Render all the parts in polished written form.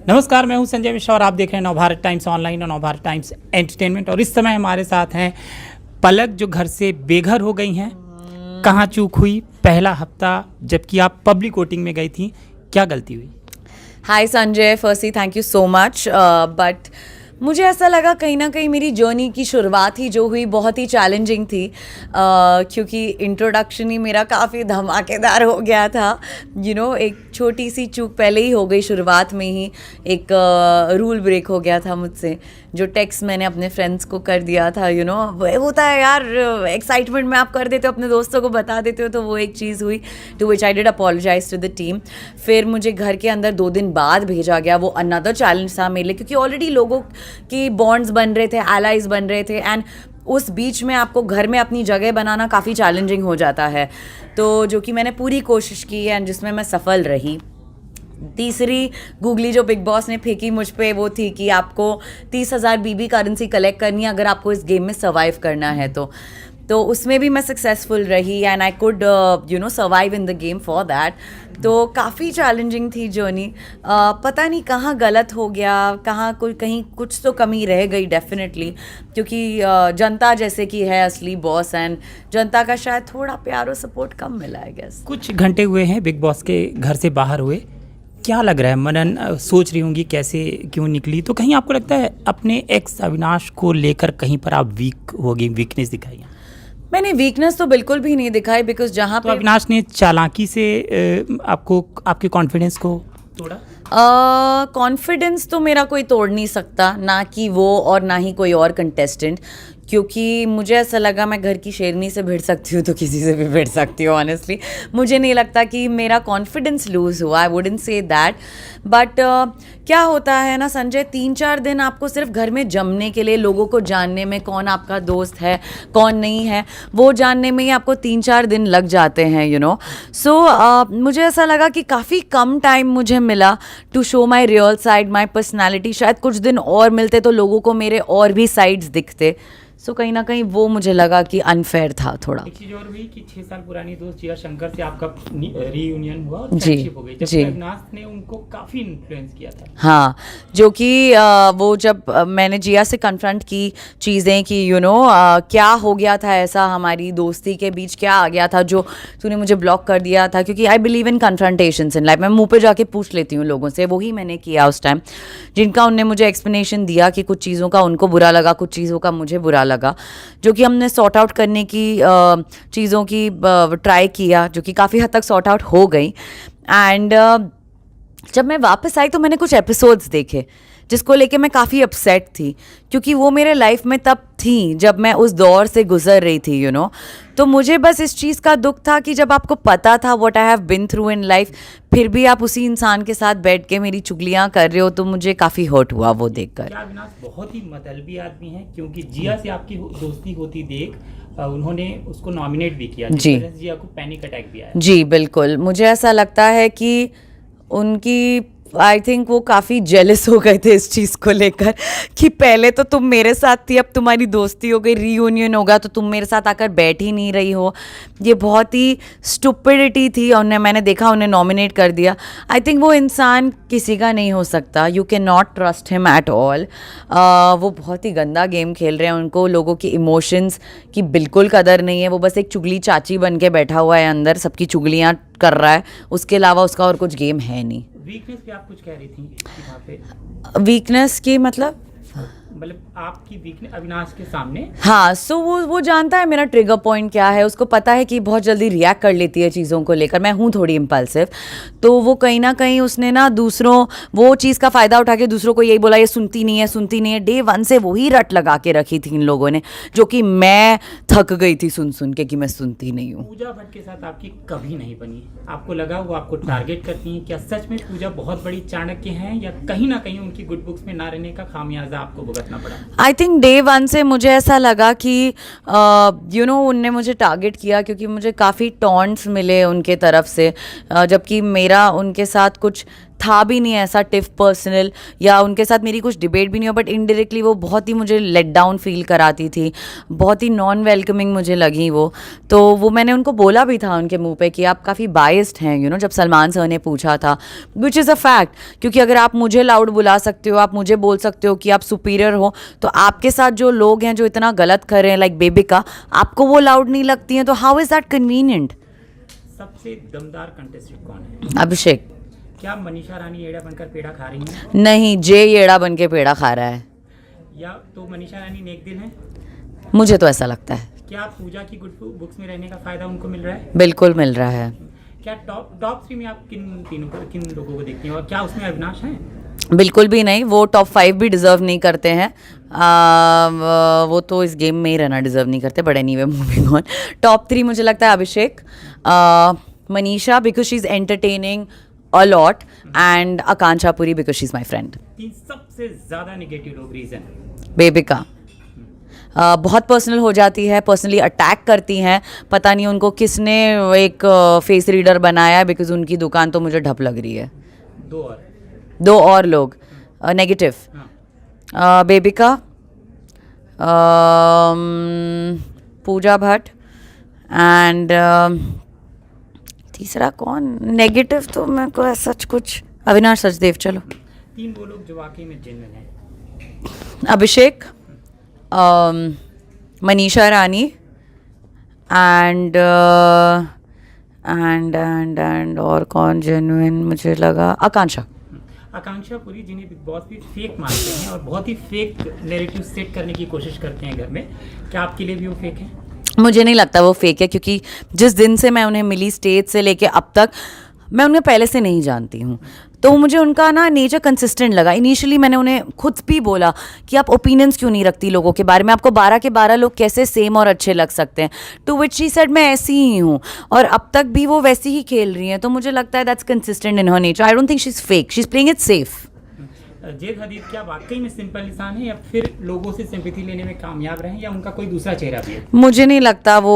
नमस्कार, मैं हूं संजय मिश्रा और आप देख रहे हैं नवभारत टाइम्स ऑनलाइन और नवभारत टाइम्स एंटरटेनमेंट। और इस समय हमारे साथ हैं पलक, जो घर से बेघर हो गई हैं। कहाँ चूक हुई? पहला हफ्ता जबकि आप पब्लिक वोटिंग में गई थी, क्या गलती हुई? Hi Sanjay, firstly thank you so much. But मुझे ऐसा लगा कहीं ना कहीं मेरी जर्नी की शुरुआत ही जो हुई बहुत ही चैलेंजिंग थी, क्योंकि इंट्रोडक्शन ही मेरा काफ़ी धमाकेदार हो गया था। एक छोटी सी चूक पहले ही हो गई शुरुआत में ही। एक रूल ब्रेक हो गया था मुझसे, जो टेक्स्ट मैंने अपने फ्रेंड्स को कर दिया था। वो होता है यार, एक्साइटमेंट में आप कर देते हो, अपने दोस्तों को बता देते हो, तो वो एक चीज़ हुई। To which I did apologize to the team. फिर मुझे घर के अंदर 2 दिन बाद भेजा गया। वो अनदर चैलेंज था मेरे लिए, क्योंकि ऑलरेडी लोगों की बॉन्ड्स बन रहे थे, एलाइज बन रहे थे, एंड उस बीच में आपको घर में अपनी जगह बनाना काफ़ी चैलेंजिंग हो जाता है। तो जो कि मैंने पूरी कोशिश की एंड जिसमें मैं सफल रही। तीसरी गूगली जो बिग बॉस ने फेंकी मुझ पे वो थी कि आपको 30,000 बीबी करेंसी कलेक्ट करनी है अगर आपको इस गेम में सर्वाइव करना है। तो उसमें भी मैं सक्सेसफुल रही and I could survive in the game for that. तो काफ़ी चैलेंजिंग थी जर्नी। पता नहीं कहाँ गलत हो गया, कहीं कुछ तो कमी रह गई डेफिनेटली, क्योंकि जनता जैसे कि है असली बॉस, एंड जनता का शायद थोड़ा प्यार और सपोर्ट कम मिला है। गेस कुछ घंटे हुए हैं बिग बॉस के घर से बाहर हुए, क्या लग रहा है? मनन सोच रही होंगी कैसे क्यों निकली, तो कहीं आपको लगता है अपने एक्स अविनाश को लेकर कहीं पर आप वीक होगी, वीकनेस दिखाई है? मैंने वीकनेस तो बिल्कुल भी नहीं दिखाई, बिकॉज जहाँ तो पे अविनाश ने चालाकी से आपको, आपके कॉन्फिडेंस को तोड़ा? कॉन्फिडेंस तो मेरा कोई तोड़ नहीं सकता, ना कि वो और ना ही कोई और कंटेस्टेंट, क्योंकि मुझे ऐसा लगा मैं घर की शेरनी से भिड़ सकती हूँ तो किसी से भी भिड़ सकती हूँ। ऑनेस्टली मुझे नहीं लगता कि मेरा कॉन्फिडेंस लूज हुआ। I wouldn't say that. But क्या होता है ना संजय, 3-4 दिन आपको सिर्फ घर में जमने के लिए, लोगों को जानने में, कौन आपका दोस्त है कौन नहीं है वो जानने में ही आपको 3-4 दिन लग जाते हैं। सो मुझे ऐसा लगा कि काफ़ी कम टाइम मुझे मिला to show my real side, my personality. शायद कुछ दिन और मिलते तो लोगों को मेरे और भी साइड्स दिखते। सो कहीं ना कहीं वो मुझे लगा कि अनफेयर था थोड़ा। एक चीज और हुई कि 6 साल पुरानी दोस्त जिया शंकर से आपका रीयूनियन हुआ और जी, फ्रेंडशिप हो गई, जबकि जी। अविनाश ने उनको काफी इन्फ्लुएंस किया था। हाँ, जो कि वो जब मैंने जिया से कन्फ्रंट की चीज़ें कि क्या हो गया था, ऐसा हमारी दोस्ती के बीच क्या आ गया था जो तूने मुझे ब्लॉक कर दिया था, क्योंकि I believe in कन्फ्रंटेशंस in life. मैं मुंह पे जाके पूछ लेती हूँ लोगों से, वही मैंने किया उस टाइम, जिनका उनने मुझे एक्सप्लेनेशन दिया कि कुछ चीज़ों का उनको बुरा लगा, कुछ चीज़ों का मुझे बुरा लगा, जो कि हमने सॉर्ट आउट करने की चीज़ों की ट्राई किया, जो कि काफ़ी हद तक सॉर्ट आउट हो गई। एंड जब मैं वापस आई तो मैंने कुछ एपिसोड्स देखे जिसको लेके मैं काफ़ी अपसेट थी, क्योंकि वो मेरे लाइफ में तब थी जब मैं उस दौर से गुजर रही थी। तो मुझे बस इस चीज़ का दुख था कि जब आपको पता था what I have been through in life, फिर भी आप उसी इंसान के साथ बैठ के मेरी चुगलियाँ कर रहे हो, तो मुझे काफ़ी हर्ट हुआ वो देखकर। क्या अविनाश बहुत ही मतलबी आदमी है? क्योंकि जिया से आपकी दोस्ती होती देख उन्होंने उसको नॉमिनेट भी किया, जी, जिया को पैनिक अटैक भी आया। जी बिल्कुल। मुझे ऐसा लगता है कि उनकी, आई थिंक वो काफ़ी जेलस हो गए थे इस चीज़ को लेकर कि पहले तो तुम मेरे साथ थी, अब तुम्हारी दोस्ती हो गई, रीयूनियन होगा तो तुम मेरे साथ आकर बैठ ही नहीं रही हो। ये बहुत ही स्टुपिडिटी थी। मैंने देखा उन्हें नॉमिनेट कर दिया। आई थिंक वो इंसान किसी का नहीं हो सकता। You can not trust him at all. वो बहुत ही गंदा गेम खेल रहे हैं। उनको लोगों की इमोशंस की बिल्कुल कदर नहीं है। वो बस एक चुगली चाची बन के बैठा हुआ है अंदर, सबकी चुगलियाँ कर रहा है, उसके अलावा उसका और कुछ गेम है नहीं। वीकनेस पे आप कुछ कह रही थी यहाँ पे? वीकनेस की मतलब आपकी वीकनेस अविनाश के सामने? हाँ, सो वो जानता है मेरा ट्रिगर पॉइंट क्या है। उसको पता है कि बहुत जल्दी रिएक्ट कर लेती है चीज़ों को लेकर। मैं हूँ थोड़ी इम्पल्सिव, तो वो कहीं ना कहीं उसने ना वो चीज़ का फ़ायदा उठा के दूसरों को यही बोला, ये सुनती नहीं है। डे 1 से वही रट लगा के रखी थी इन लोगों ने, जो कि मैं थक गई थी सुन के कि मैं सुनती नहीं हूँ। पूजा भट्ट के साथ आपकी कभी नहीं बनी। आपको लगा वो आपको टारगेट करती हैं? क्या सच में पूजा बहुत बड़ी चाणक्य हैं, या कहीं ना कहीं उनकी गुड बुक्स में ना रहने का खामियाजा आपको भुगतना पड़ा? आई थिंक डे 1 से मुझे ऐसा लगा कि उनने मुझे टारगेट किया, क्योंकि मुझे काफ़ी टॉन्ट्स मिले उनके तरफ से, जबकि मेरा उनके साथ कुछ था भी नहीं ऐसा टिफ पर्सनल, या उनके साथ मेरी कुछ डिबेट भी नहीं हो, बट इनडायरेक्टली वो बहुत ही मुझे लेट डाउन फील कराती थी, बहुत ही नॉन वेलकमिंग मुझे लगी वो। तो वो मैंने उनको बोला भी था उनके मुंह पे कि आप काफ़ी बायस्ड हैं, यू नो, जब सलमान सर ने पूछा था, विच इज़ अ फैक्ट, क्योंकि अगर आप मुझे लाउड बुला सकते हो, आप मुझे बोल सकते हो कि आप सुपीरियर हो, तो आपके साथ जो लोग हैं जो इतना गलत कर रहे हैं लाइक बेबिका, आपको वो लाउड नहीं लगती हैं, तो हाउ इज़ दैट कन्वीनियंट। सबसे दमदार कंटेस्टेंट कौन है? अभिषेक। क्या मनीषा रानी येड़ा बनकर पेड़ा खा रही हैं? नहीं, जे येड़ा बन के पेड़ा खा रहा है, या तो मनीषा रानी नेक दिल है? मुझे तो ऐसा लगता है। क्या पूजा की गुड बुक्स में रहने का फायदा उनको मिल रहा है? बिल्कुल मिल रहा है। क्या टॉप 3 में आप किन लोगों को देखती हैं, और क्या उसमें अविनाश हैं? बिल्कुल भी नहीं, वो टॉप 5 भी डिजर्व नहीं करते हैं। वो तो इस गेम में ही रहना डिजर्व नहीं करते, but anyway moving on. Top 3 मुझे लगता है Abhishek, Manisha because she is entertaining a lot, and Akanksha Puri because she is my friend. 3 सबसे ज्यादा नेगेटिव लोग, रीजन? बेबिका बहुत पर्सनल हो जाती है, पर्सनली अटैक करती हैं, पता नहीं उनको किसने एक फेस रीडर बनाया है, बिकॉज उनकी दुकान तो मुझे ढप लग रही है। 2 और लोग नेगेटिव, बेबिका, पूजा भट्ट, एंड तीसरा कौन नेगेटिव, तो मेरे को सच कुछ, अविनाश सचदेव। चलो 3 वो लोग जो वाकई में जेन्युइन हैं। अभिषेक, मनीषा रानी, एंड और कौन जेन्युइन मुझे लगा, आकांक्षा पुरी, जिन्हें बिग बॉस भी फेक मानते हैं और बहुत ही फेक नैरेटिव सेट करने की कोशिश करते हैं घर में। क्या आपके लिए भी वो फेक है? मुझे नहीं लगता वो फेक है, क्योंकि जिस दिन से मैं उन्हें मिली स्टेज से लेके अब तक, मैं उन्हें पहले से नहीं जानती हूँ, तो मुझे उनका ना नेचर कंसिस्टेंट लगा। इनिशियली मैंने उन्हें खुद भी बोला कि आप ओपिनियंस क्यों नहीं रखती लोगों के बारे में, आपको 12 के 12 लोग कैसे सेम और अच्छे लग सकते हैं। टू विच शी सेड मैं ऐसी ही हूँ, और अब तक भी वो वैसी ही खेल रही हैं, तो मुझे लगता है that's consistent in her nature. I don't think she is fake, she is playing it safe. Jad Hadid क्या वाकई में सिंपल इंसान है, या फिर लोगों से सिंपैथी लेने में कामयाब रहे, या उनका कोई दूसरा चेहरा भी है? मुझे नहीं लगता वो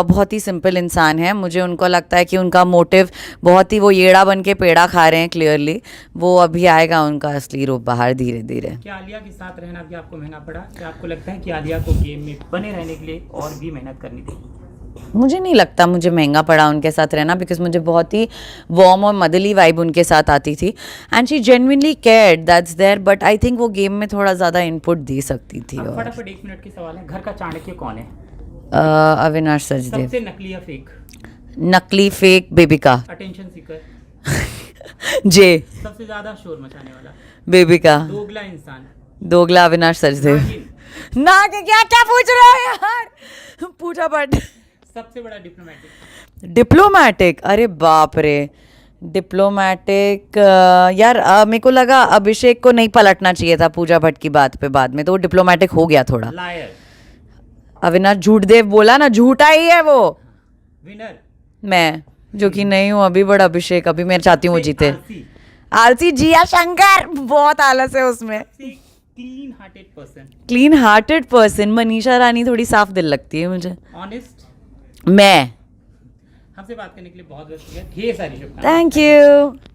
बहुत ही सिंपल इंसान है। मुझे उनको लगता है कि उनका मोटिव बहुत ही, वो येड़ा बन के पेड़ा खा रहे हैं क्लियरली, वो अभी आएगा उनका असली रूप बाहर धीरे धीरे। क्या आलिया के साथ रहना भी आपको महंगा पड़ा? क्या आपको लगता है कि आलिया को गेम में बने रहने के लिए और भी मेहनत करनी थी? मुझे नहीं लगता मुझे महंगा पड़ा उनके साथ रहना, बिकॉज मुझे बहुत ही वार्म और मदरली वाइब उनके साथ आती थी, and she genuinely cared, that's there, but I think वो गेम में थोड़ा ज़्यादा इनपुट दे सकती थी। और फटाफट 1 मिनट के सवाल है, घर का चाणक्य कौन है? अविनाश सचदेव। सबसे नकली या फेक? नकली फेक बेबिका। Attention seeker? जे। सबसे ज्यादा शोर मचाने वाला? बेबिका। दोगला इंसान? दोगला अविनाश सचदेव। ना क्या क्या पूछ रहे हो यार, पूजा भट्ट। सबसे बड़ा डिप्लोमैटिक, अरे बाप रे, डिप्लोमैटिक यार, मेरे को लगा अभिषेक को नहीं पलटना चाहिए था पूजा भट्ट की बात पे बाद में, तो वो डिप्लोमैटिक हो गया थोड़ा। लायर? अविनाश झूठदेव बोला ना, झूठा ही है वो। विनर? मैं, जो कि नहीं हूँ अभी, बड़ा अभिषेक, अभी मैं चाहती हूँ वो जीते। आरसी जिया शंकर, बहुत आलस है उसमें। Clean hearted person Manisha Rani, थोड़ी साफ दिल लगती है मुझे। ऑनेस्ट? मैं। हमसे बात करने के लिए बहुत बहुत शुक्रिया, ढेर सारी शुभकामनाएं। Thank you.